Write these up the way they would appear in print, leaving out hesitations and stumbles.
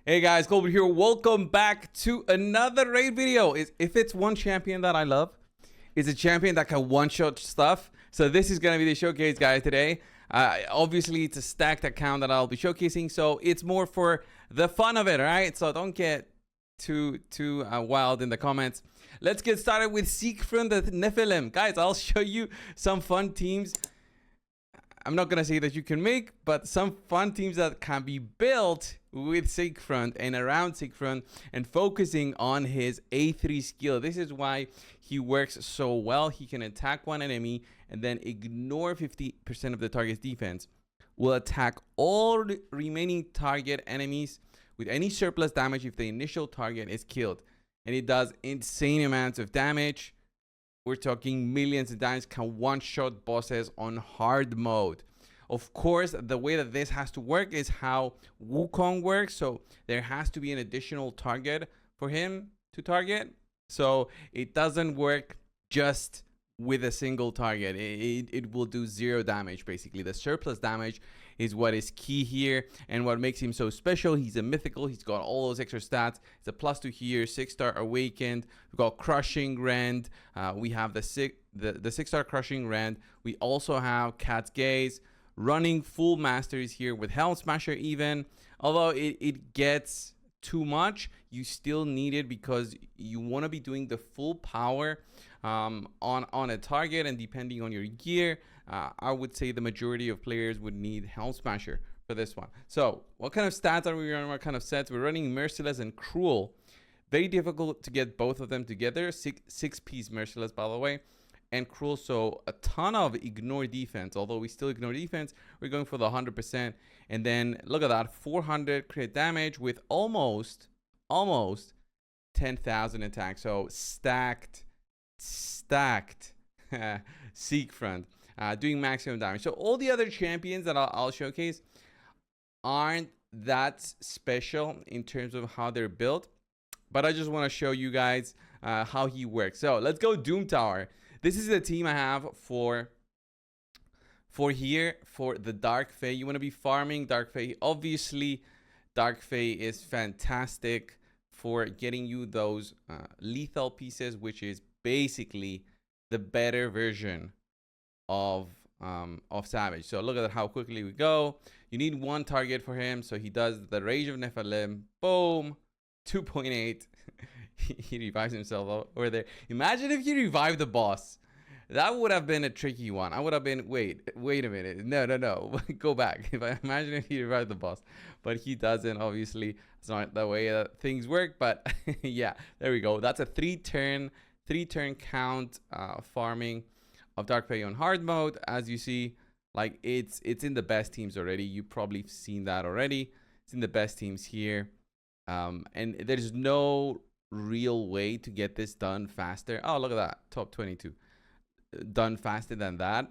Hey guys, coldbrew here. Welcome back to another raid video. If it's one champion that I love, it's a champion that can one-shot stuff. So this is going to be the showcase, guys, today. Obviously, it's a stacked account that I'll be showcasing, so it's more for the fun of it, all right? So don't get too wild in the comments. Let's get started with Siegfrund the Nephilim. Guys, I'll show you some fun teams. I'm not going to say that you can make, but some fun teams that can be built with Siegfrund and around Siegfrund and focusing on his A3 skill. This is why he works so well. He can attack one enemy and then ignore 50% of the target's defense. Will attack all remaining target enemies with any surplus damage if the initial target is killed. And it does insane amounts of damage. We're talking millions of damage, can one-shot bosses on hard mode. Of course, the way that this has to work is how Wukong works. So there has to be an additional target for him to target. So it doesn't work just with a single target. It will do 0 damage, basically. The surplus damage is what is key here and what makes him so special. He's a mythical. He's got all those extra stats. It's a +2 here, 6-star awakened. We've got crushing rend. We have the 6-star crushing rend. We also have Cat's Gaze, running full masteries here with Helm Smasher even. Although it gets too much, you still need it because you want to be doing the full power on a target, and depending on your gear, I would say the majority of players would need Helm Smasher for this one. So what kind of stats are we running? What kind of sets? We're running Merciless and Cruel. Very difficult to get both of them together. Six-piece Merciless, by the way, and Cruel. So a ton of ignore defense. Although we still ignore defense, we're going for the 100%. And then look at that, 400 crit damage with almost 10,000 attack. So stacked Siegfrund, doing maximum damage. So all the other champions that I'll showcase aren't that special in terms of how they're built, but I just want to show you guys how he works. So let's go Doom Tower. This is the team I have for the Dark Fae. You want to be farming Dark Fae. Obviously, Dark Fae is fantastic for getting you those lethal pieces, which is basically the better version of Savage. So look at how quickly we go. You need one target for him, so he does the Rage of Nephilim. Boom, 2.8. He revives himself over there. Imagine if he revived the boss. That would have been a tricky one. I would have been, wait a minute. No. Go back. Imagine if he revived the boss. But he doesn't, obviously. It's not the way that things work. But yeah, there we go. That's a three-turn count farming of Dark Fae on hard mode. As you see, like it's in the best teams already. You've probably seen that already. It's in the best teams here. And there's no real way to get this done faster. Oh, look at that, top 22 done faster than that.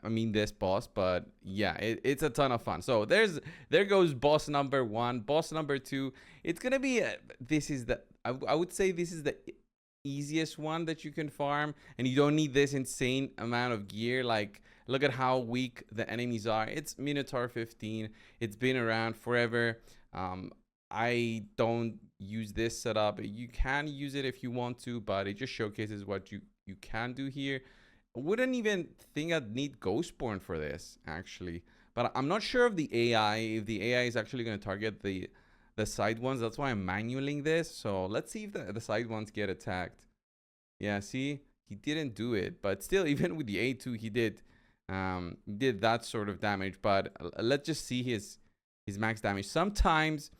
I mean, this boss, but yeah, it's a ton of fun. So there goes boss number 1. Boss number 2, it's gonna be I would say this is the easiest one that you can farm, and you don't need this insane amount of gear. Like, look at how weak the enemies are. It's Minotaur 15. It's been around forever. I don't use this setup. You can use it if you want to, but it just showcases what you can do here. I wouldn't even think I'd need Ghostborn for this, actually. But I'm not sure of the AI, if the AI is actually going to target the side ones. That's why I'm manualing this. So let's see if the side ones get attacked. Yeah, see? He didn't do it. But still, even with the A2, he did that sort of damage. But let's just see his max damage. Sometimes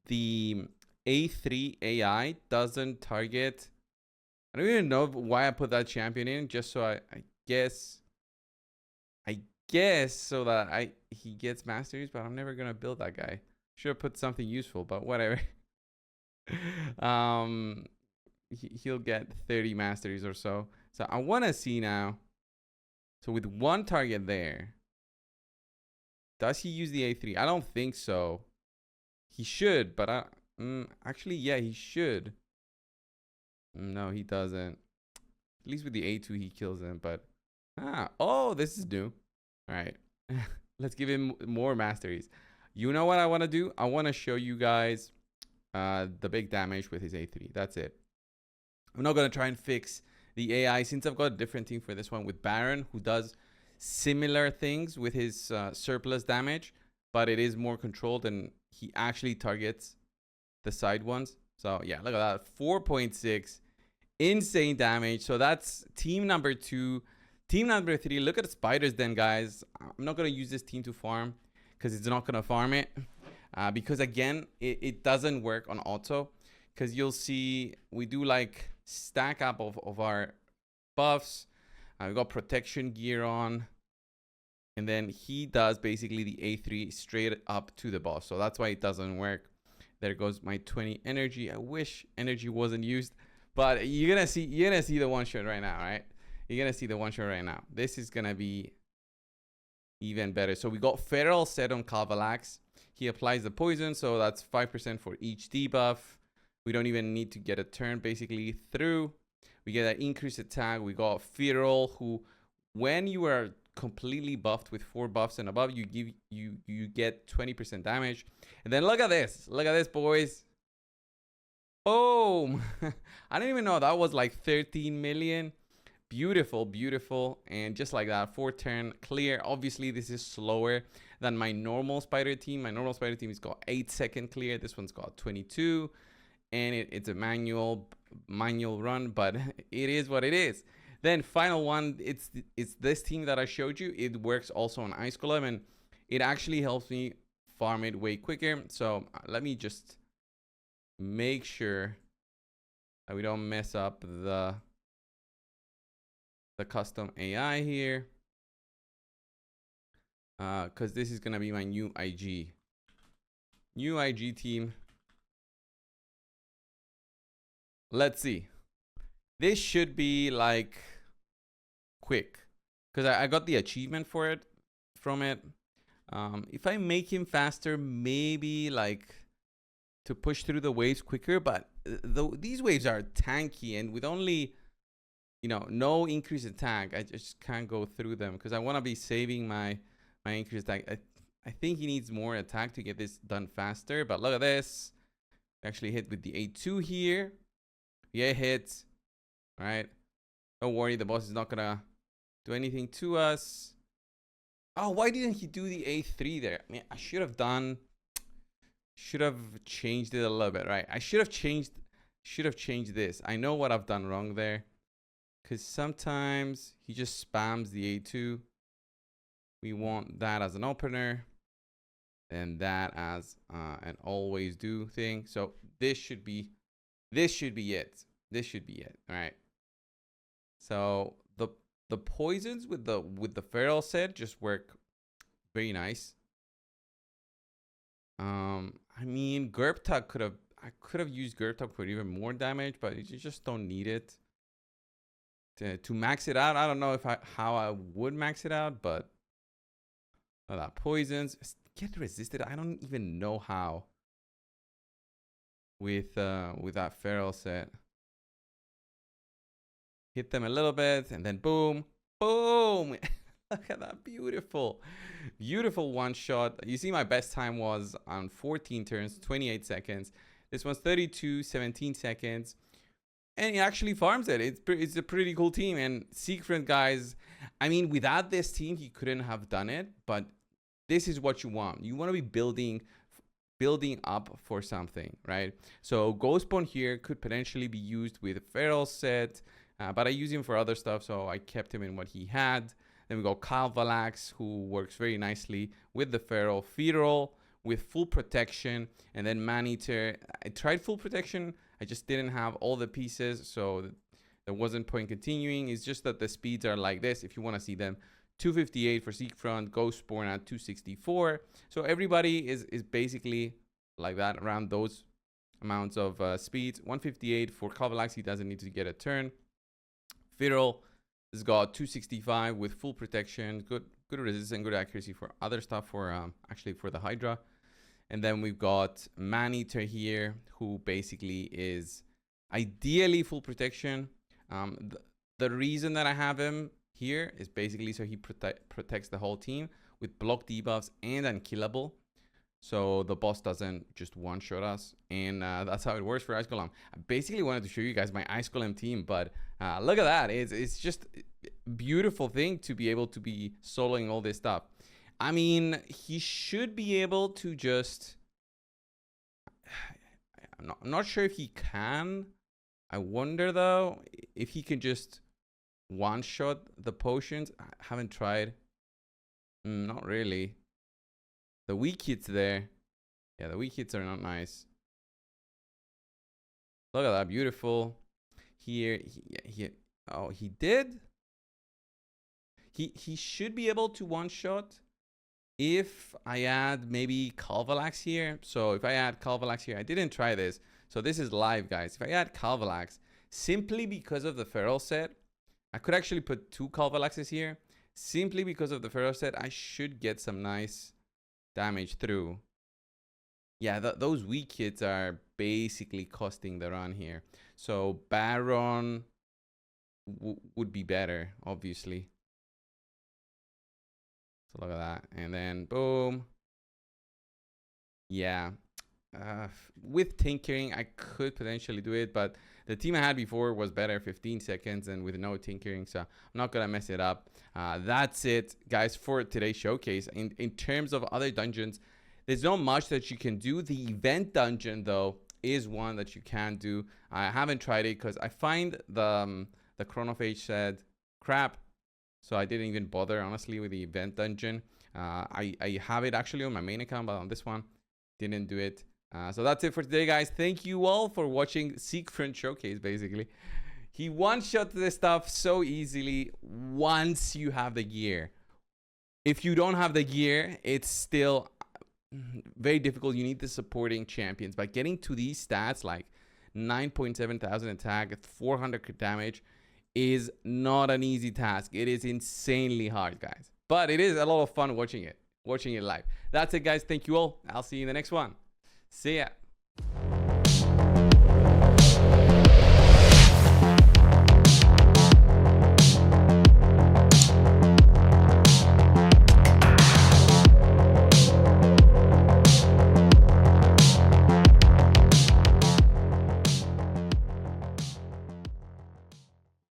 the A3 AI doesn't target. I don't even know why I put that champion in, just so I guess so that he gets masteries, but I'm never gonna build that guy. Should have put something useful, but whatever. He'll get 30 masteries or so. So I want to see now. So with one target there, does he use the A3? I don't think so. He should, but actually, yeah, he should. No, he doesn't. At least with the A2, he kills him. But oh, this is new. All right, let's give him more masteries. You know what I want to do? I want to show you guys the big damage with his A3. That's it. I'm not going to try and fix the AI since I've got a different team for this one with Baron, who does similar things with his surplus damage, but it is more controlled and he actually targets the side ones. So yeah, look at that, 4.6, insane damage. So that's team number 2. Team number 3, look at the spiders then, guys. I'm not going to use this team to farm because it's not going to farm it. Because again, it doesn't work on auto. Because you'll see we do like stack up of our buffs. We got protection gear on. And then he does basically the A3 straight up to the boss. So that's why it doesn't work. There goes my 20 energy. I wish energy wasn't used. But you're gonna see the one shot right now, right? You're gonna see the one shot right now. This is gonna be even better. So we got Feral set on Calvalax. He applies the poison, so that's 5% for each debuff. We don't even need to get a turn basically through. We get an increased attack. We got Feral, who when you are completely buffed with 4 buffs and above, you get 20% damage. And then look at this. Look at this, boys. Boom. I didn't even know that was like 13 million. Beautiful, beautiful. And just like that, 4 turn clear. Obviously, this is slower than my normal spider team. My normal spider team has got 8-second clear. This one's got 22. And it's a manual run, but it is what it is. Then final one, it's this team that I showed you. It works also on Ice Golem, and it actually helps me farm it way quicker. So let me just make sure that we don't mess up the custom AI here, because this is gonna be my new IG team. Let's see. This should be like quick because I got the achievement for it from it. If I make him faster, maybe like to push through the waves quicker, but these waves are tanky, and with only, you know, no increased attack, I just can't go through them because I want to be saving my increased attack. I think he needs more attack to get this done faster, but look at this. We actually hit with the A2 here. Yeah, hit. All right, don't worry, the boss is not gonna do anything to us. Oh, why didn't he do the A3 there? I mean, I should have changed it a little bit, right? I should have changed this. I know what I've done wrong there, because sometimes he just spams the A2. We want that as an opener and that as an always do thing. So this should be it. All right. So the poisons with the feral set just work very nice. I mean, Gerptug I could have used Gerptug for even more damage, but you just don't need it to max it out. I don't know how I would max it out, but that poisons get resisted. I don't even know how with that feral set. Hit them a little bit and then boom, boom. Look at that, beautiful one shot. You see my best time was on 14 turns, 28 seconds. This one's 32, 17 seconds. And he actually farms it. It's a pretty cool team. And Siegfrund, guys, I mean, without this team, he couldn't have done it. But this is what you want. You want to be building up for something, right? So Ghostbone here could potentially be used with a feral set. But I use him for other stuff, so I kept him in what he had. Then we got Calvalax, who works very nicely with the feral with full protection. And then Minotaur. I tried full protection. I just didn't have all the pieces, so there wasn't point continuing. It's just that the speeds are like this. If you want to see them, 258 for Siegfrund, Ghostborn at 264. So everybody is basically like that, around those amounts of speeds. 158 for Calvalax. He doesn't need to get a turn. Feral has got 265 with full protection, good resistance and good accuracy for other stuff, for actually for the Hydra. And then we've got Minotaur here, who basically is ideally full protection. The reason that I have him here is basically so he protects the whole team with block debuffs and unkillable. so the boss doesn't just one-shot us, and that's how it works for Ice Golem. I basically wanted to show you guys my Ice Golem team, but look at that. It's just a beautiful thing to be able to be soloing all this stuff. I mean, he should be able to just... I'm not sure if he can. I wonder, though, if he can just one-shot the potions. I haven't tried. Not really. The weak hits there. Yeah, the weak hits are not nice. Look at that. Beautiful. Here. Oh, he did? He should be able to one-shot if I add maybe Calvalax here. So if I add Calvalax here, I didn't try this. So this is live, guys. If I add Calvalax, simply because of the Feral set, I could actually put 2 Calvalaxes here. Simply because of the Feral set, I should get some nice damage through. Yeah, those weak hits are basically costing the run here. So Baron would be better, obviously. So look at that. And then boom. Yeah. With tinkering, I could potentially do it, but the team I had before was better, 15 seconds, and with no tinkering, so I'm not gonna mess it up. That's it, guys, for today's showcase. In terms of other dungeons, there's not much that you can do. The event dungeon, though, is one that you can do. I haven't tried it because I find the chronophage said crap, so I didn't even bother, honestly, with the event dungeon. I have it actually on my main account, but on this one, didn't do it. So that's it for today, guys. Thank you all for watching Siegfrund showcase. Basically, he one-shot this stuff so easily once you have the gear. If you don't have the gear, it's still very difficult. You need the supporting champions. But getting to these stats, like 9.7 thousand attack, 400 crit damage, is not an easy task. It is insanely hard, guys. But it is a lot of fun watching it live. That's it, guys. Thank you all. I'll see you in the next one. See ya.